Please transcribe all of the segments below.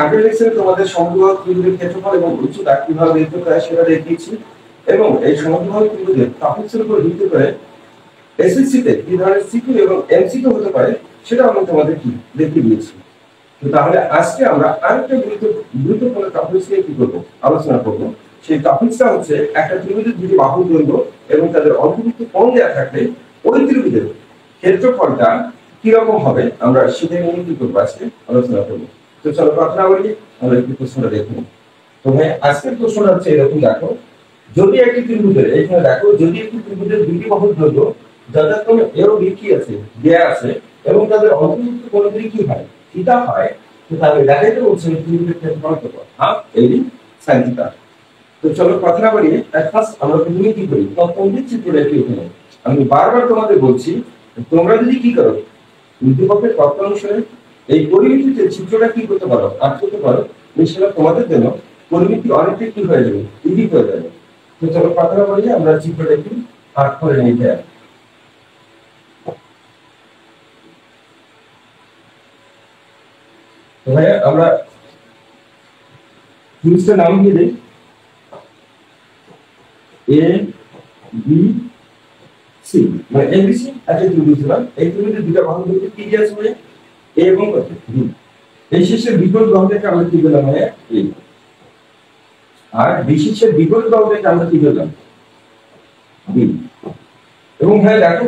আগের লেকচারে তোমাদের সমদ্বিবাহু ত্রিভুজের ক্ষেত্রফল এবং উচ্চতা কিভাবে বের করতে হয় সেটা দেখিয়েছি, এবং এই সমদ্বিবাহু ত্রিভুজের টপিকসের উপর ভিত্তি করে এসএসসি তে কি ধরনের সিকিউ এবং এমসিকিউ হতে পারে সেটা আমি তোমাদের কি দেখিয়ে দিয়েছি। তো তাহলে আজকে আমরা আরেকটা গুরুত্বপূর্ণ টপিক নিয়ে কি করব, আলোচনা করব। সেই টপিকটা হচ্ছে একটা ত্রিভুজের দুটি বাহুর দৈর্ঘ্য এবং তাদের অন্তর্ভুক্ত কোণ দেওয়া থাকলে ওই ত্রিভুজের ক্ষেত্রফলটা কি রকম হবে আমরা সেটা নিয়ে কি করব আজকে আলোচনা করব। তো চলো কথা না বলি আমরা একটু প্রশ্নটা দেখুন। তো ভাই আজকের প্রশ্নটা হচ্ছে এরকম, দেখো যদি একটি ত্রিভুজের, এখানে দেখো যদি একটি ত্রিভুজের দুটি বাহুর দৈর্ঘ্য যথাক্রমে এ ও বি কি আছে দেয়া আছে এবং তাদের অন্তর্ভুক্ত কোণগুলি কি হয় থিটা হয়, তো তাহলে দেখাইতে বলছে ত্রিভুজের ক্ষেত্রফল কত, হাফ এবি sin থিটা। তো চলো কথা না বলি ফার্স্ট আমরা প্রথমে কি করি, তৎক্ষণিক চিত্রটা কি এখানে আমি বারবার তোমাদের বলছি, তোমরা যদি কি করো উদ্দীপকের তত্ত্ব অনুসারে এই পরিমিতিতে চিত্রটা কি করতে পারো আঁক করতে পারো, সেটা তোমাদের জন্য পরিমিতি অনেকটা কি হয়ে যাবে, ইজি হয়ে যাবে। তো চলো কথা না বলি আমরা চিত্রটা একটু আঁক করে নিতে হয়। আমরা ত্রিভুজটার নাম দিয়ে দিই এ বি সি, মানে এবিসি একটা ত্রিভুজ দিলাম। এই ত্রিভুজের দুটো বাহু ধরে কি আছে মানে এ এবং কত বি, এই শেষের বিপরীত বাহুটাকে আমরা কি বললাম মানে এ, আর বি শেষের বিপরীত বাহুটাকে আমরা কি বললাম বি। এবং ভাই দেখো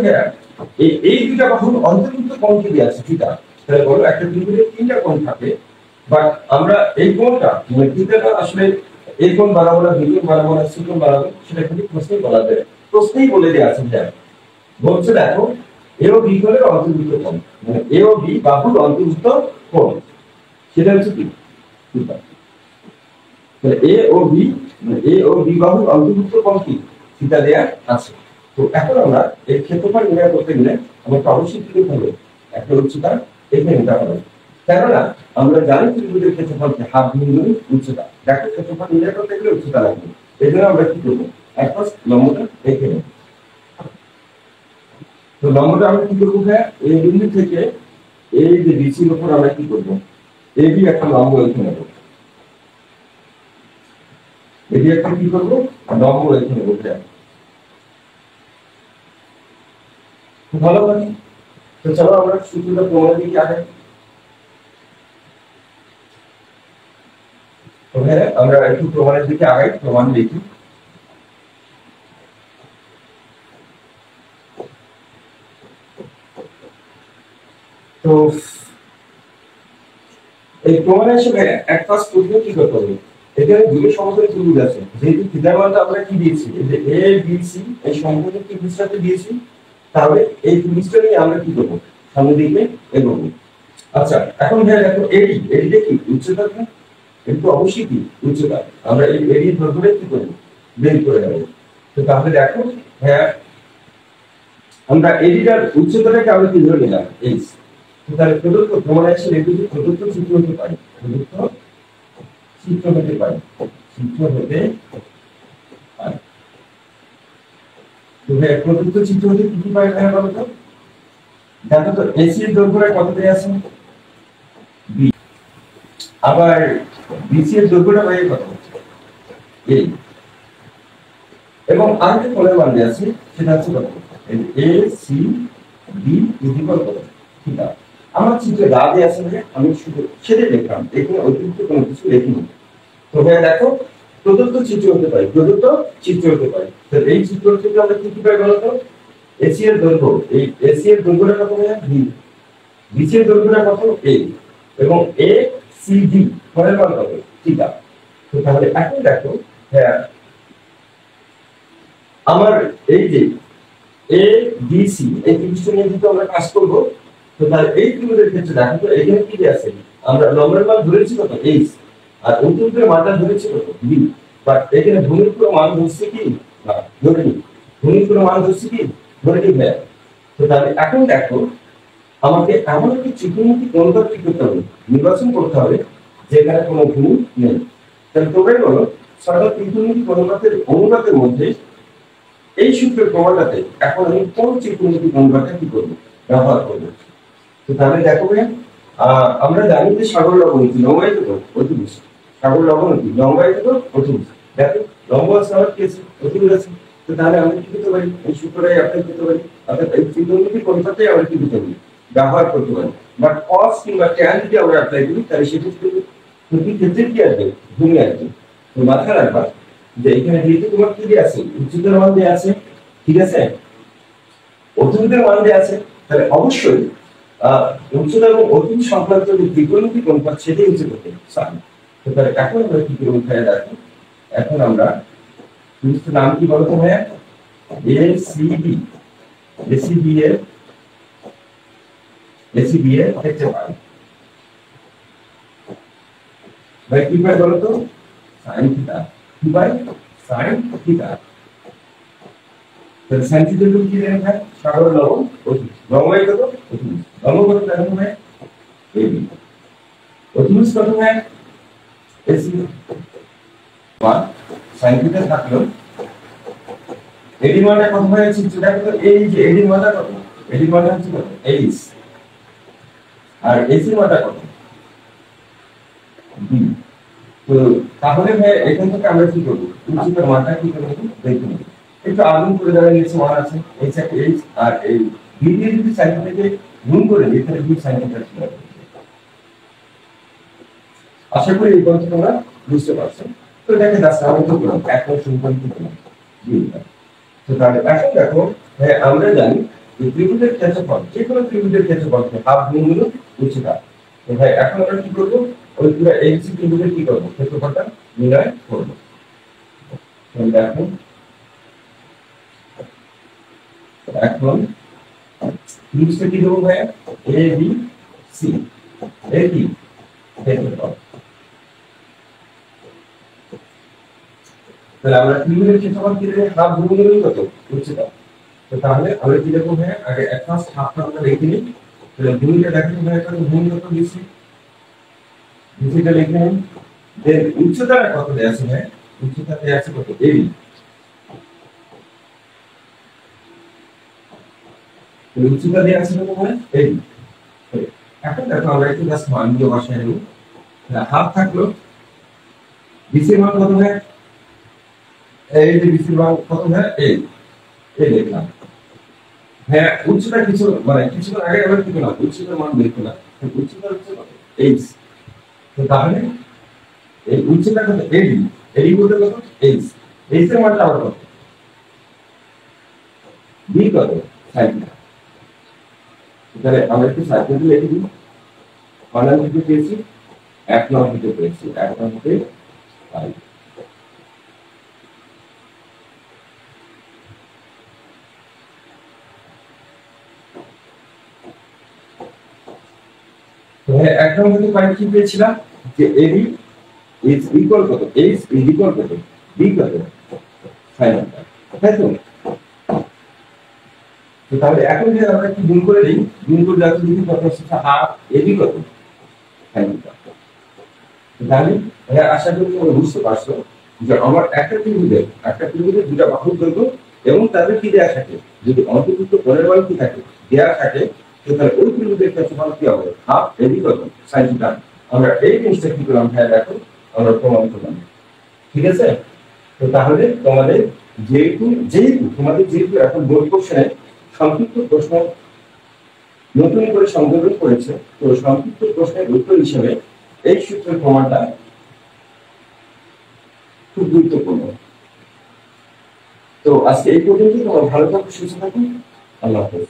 এই দুটো বাহুর অন্তর্ভুক্ত কোণ কি দেয়া আছে থিটা, তাহলে বলো একটা ত্রিভুজের তিনটা কোণ থাকে, বাট আমরা এই কোণটা মানে থিটাটা আসলে এই কোণ বানাবো না, বি কোণ বানাবো না, সি কোণ বানাবো, সেটা কিন্তু প্রশ্নেই বলা যায়, প্রশ্নেই বলে দেয়া আছে। বলছে দেখো এ ও বি কোণের অন্তর্ভুক্ত কোণ, মানে এ ও বি বাহুর অন্তর্ভুক্ত কোণ সেটা হচ্ছে কি থিটা। তাহলে এ ও বি মানে এ ও বি বাহুর অন্তর্ভুক্ত কোণ কি থিটা দেয়া আছে। তো এখন আমরা এই ক্ষেত্রফল নির্ণয় করতে গেলে আমাকে অবশ্যই কি করতে হবে, একটা উচ্চতা এখানে নিতে হবে, কেননা আমরা জানি ত্রিভুজের ক্ষেত্রফলকে হাফ বিন্দু উচ্চতা, দেখো ক্ষেত্রফল নির্ণয় করতে গেলে উচ্চতা লাগবে, এই জন্য আমরা কি করবো এখন লম্বটা এখানে। তো লম্বটা আমরা কি করবো হ্যাঁ এই বিন্দু থেকে এই যে বিসির উপর আমরা কি করবো এবি একটা লম্ব এখানে নেবো, এটি একটা কি করবো লম্ব এখানে বলতে ভালো করে। তো চলো আমরা সূত্রটা প্রমাণের দিকে আগে। আমরা একটু প্রমাণের দিকে আগাই, প্রমাণ দেখি। তো এই প্রমাণে আসলে এক পাশ করতে কি করতে হবে, এখানে দুটো সমতল ত্রিভুজ আছে, যেহেতু থিটার মানটা আমরা কি দিয়েছি এই যে এ বি সি এই সমতল ত্রিভুজটাতে দিয়েছি, তাহলে এই ত্রিভুজটা নিয়ে আমরা কি করব সামনের দিকে এগোবো। আচ্ছা এখন ভাই দেখো এডি, এডিটা কি উচ্চতা, এটি তো অবশ্যই কি উচ্চতা, আমরা এই এডি ধরে কি করব বের করে নেব। তো তাহলে দেখো হ্যাঁ আমরা এডিটার উচ্চতাটাকে আমরা কি ধরে নিলাম এইচ, তাহলে প্রদত্ত প্রমাণে এসে লিখে দিই প্রদত্ত চিত্র হতে পারে, প্রদত্ত চিত্র হতে পারে, চিত্র হতে পারে। তো ভাই প্রদত্ত চিত্র হতে কি কি পায় ভাই বলো তো, দেখো তো এসি এর দৈর্ঘ্যটা কত দেয়া আছে বি, আবার বিসি এর দৈর্ঘ্যটা ভাই কত এই, এবং আরেকটা কোণের মান দেয়া আছে সেটা হচ্ছে কত এ সি বি ইকুয়াল কত থিটা। আমার চিত্রে যা দেয়া আছে আমি শুধু সেটা লিখলাম, এখানে অতিরিক্ত কোনো কিছু লিখিনি। তো ভাই দেখো প্রদত্ত চিত্র হতে পারে, প্রদত্ত চিত্র হতে পারে, তাহলে এই চিত্র থেকে আমরা কি কি পাই বলতো, এসি এর দৈর্ঘ্য, এই এসি এর দৈর্ঘ্যটা কত ভাই বি, বিসি এর দৈর্ঘ্যটা কত এ, এবং এ সি ডি কোণের মান কত থিটা। তো তাহলে এখন দেখো হ্যাঁ আমার এই যে এ বি সি এই ত্রিভুজটা নিয়ে যদি আমরা কাজ করব, তো তাহলে এই ত্রিভুজের ক্ষেত্রে দেখো তো এখানে কি আছে আমরা লম্বের মান ধরেছি কত এইচ, আর অন্তর্ভুক্তের মানটা ধরেছি কত বি, বাট এখানে ভূমির পুরো মান ধরছে কি না ধরে নি, ভূমির পুরো মান ধরছে কি ধরে নি ভাই। তো তাহলে এখন দেখো আমাকে এমন একটি ত্রিকোণমিতি কোণটা কি করতে হবে নির্বাচন করতে হবে যেখানে কোনো ভূমি নেই। তাহলে তোমরাই বলো সাধারণ ত্রিকোণমিতি অনুপাতের মধ্যে এই সূত্রের প্রমাণটাতে এখন আমি কোন ত্রিকোণমিতি অনুপাতটা কি করব ব্যবহার করব। তো তাহলে দেখো ভাই আমরা জানি যে সাগর লবণ কি লম্বাই তো অতিভুজ, সাগর লবণ কি লম্বাই তো অতিভুজ। দেখো লম্ব আছে আমার কি আছে অতিভুজ আছে। তো তাহলে আমরা কি করতে পারি, এই সূত্রটাই অ্যাপ্লাই করতে পারি, অর্থাৎ এই ত্রিকোণমিতিক অনুপাতে আমরা কি করতে পারি, ব্যবহার করতে পারি। বাট cos কিংবা tan যদি আমরা অ্যাপ্লাই করি তাহলে সেটা কি প্রতি ক্ষেত্রে কি আসবে, ভূমি আসবে। তো মাথায় রাখবা যে এখানে যেহেতু তোমার কি দিয়ে আছে, উচ্চতার মান দেয়া আছে, ঠিক আছে, অতিভুজের মান দেয়া আছে, তাহলে অবশ্যই উচ্চতা এবং অতিভুজ সংক্রান্ত যে ত্রিকোণমিতিক অনুপাত সেটাই হচ্ছে কত, সাইন। তো তাহলে এখন আমরা কি করব, খেয়াল রাখো, এখন আমরা ত্রিভুজের নাম কি বলতো ভাইয়া, এসিবি, এসিবি এর ক্ষেত্রফল ভাই কি পাই বলতো, সাইন থিটা, কি পাই সাইন থিটা। তাহলে সাইন থিটা কি দেন ভাই, সাগর লবণ অতিভুজ, লম্বাই কত অতিভুজ, লম্ব কত দেখো ভাই এবি, অতিভুজ কত ভাই এসি। বা সাইন থিটা থাকলো, এডি মানটা কত হয়েছে সেটা কত, এই যে এডি মানটা কত, এডি মানটা হচ্ছে কত এইচ, আর এসি মানটা কত বি। তো তাহলে ভাই এখান থেকে আমরা কি করব, উচ্চতার মানটা কি করব দেখব, একটু আগুন করে দেওয়া নিচে মান আছে এইচ একটা এইচ, আর এই বি দিয়ে যদি সাইন থেকে গুণ করে দিই তাহলে বি সাইন থিটা চলে আসবে। আশা করি এই পর্যন্ত তোমরা বুঝতে পারছো। তো দেখে দাস আমরা কি করব, এখন সমীকরণ কি করব, তো তাহলে এখন দেখো হ্যাঁ আমরা জানি যে ত্রিভুজের ক্ষেত্রফল, যে কোনো ত্রিভুজের ক্ষেত্রফল হাফ গুণ হলো উচ্চতা। তো ভাই এখন আমরা কি করব, ওই পুরো এইচসি ত্রিভুজের কি করব, ক্ষেত্রফলটা নির্ণয় করব। দেখো এখন ত্রিভুজটা কি দেবো ভাই, এ বি সি, এর কি ক্ষেত্রফল। তাহলে আমরা ত্রিভুজের ক্ষেত্রফল কি দেব, হাফ গুণ হলো কত উচ্চতা। তো তাহলে আমরা কি লিখব ভাই, আগে এক ফার্স্ট হাফটা আমরা লিখে নিই। তাহলে ভূমিটা দেখো ভাই, কত ভূমি কত দিছি, ভূমিটা লিখে নিন। দেন উচ্চতাটা কত দেয়া আছে ভাই, উচ্চতা দেয়া আছে কত এবি, তো উচ্চতা দেয়া আছে কত ভাই এবি। এখন দেখো আমরা একটু জাস্ট মান দিয়ে বসাই নেব। হাফ থাকলো, বিসির মান কত ভাই, এই যে বিসির মান কত ভাই এই, এই লিখলাম। হ্যাঁ উচ্চতা কিছু মানে কিছুক্ষণ আগে আমরা কি করলাম, উচ্চতার মান বের করলাম, উচ্চতা হচ্ছে কত এইচ। তো তাহলে এই উচ্চতা কত এডি, এডি বলতে কত এইচ, এইচ এর মানটা আবার কত বি কত সাইন থিটা। তাহলে আমরা একটু সাইন থিটা লিখে দিই, বানান থেকে পেয়েছি 1 নং থেকে পেয়েছি 1 নং থেকে 5। হ্যাঁ 1 নং থেকে 5 কি পেয়েছিলাম যে এবি ইজ ইকুয়াল কত, এইচ ইজ ইকুয়াল কত বি কত সাইন থিটা, তাই তো। তো তাহলে এখন যদি আমরা কি গুণ করে দিই, গুণ করে যাচ্ছে যদি কত আসছে হাফ এবি কত সাইন থিটা। তাহলে আশা করি তোমরা বুঝতে পারছো যে আমার একটা ত্রিভুজের দুটা বাহুর দৈর্ঘ্য এবং তাদের কি দেয়া থাকে, যদি অন্তর্ভুক্ত কোণের মান কি থাকে দেয়া থাকে, তো তাহলে ওই ত্রিভুজের ক্ষেত্রফল কি হবে, হাফ এবি কত সাইন থিটা। আমরা এই জিনিসটা কি করলাম ভাই দেখো, আমরা প্রমাণ করলাম, ঠিক আছে। তো তাহলে তোমাদের যেহেতু এখন বোর্ড কোশ্চেনে সংক্ষিপ্ত প্রশ্ন নতুন করে সংযোজন করেছে, তো সংক্ষিপ্ত প্রশ্নের উত্তর হিসেবে এই সূত্রের প্রমাণটা খুব গুরুত্বপূর্ণ। তো আজকে এই পর্যন্ত, তোমার ভালো থাকো, সুস্থ থাকো, আল্লাহ হাফেজ।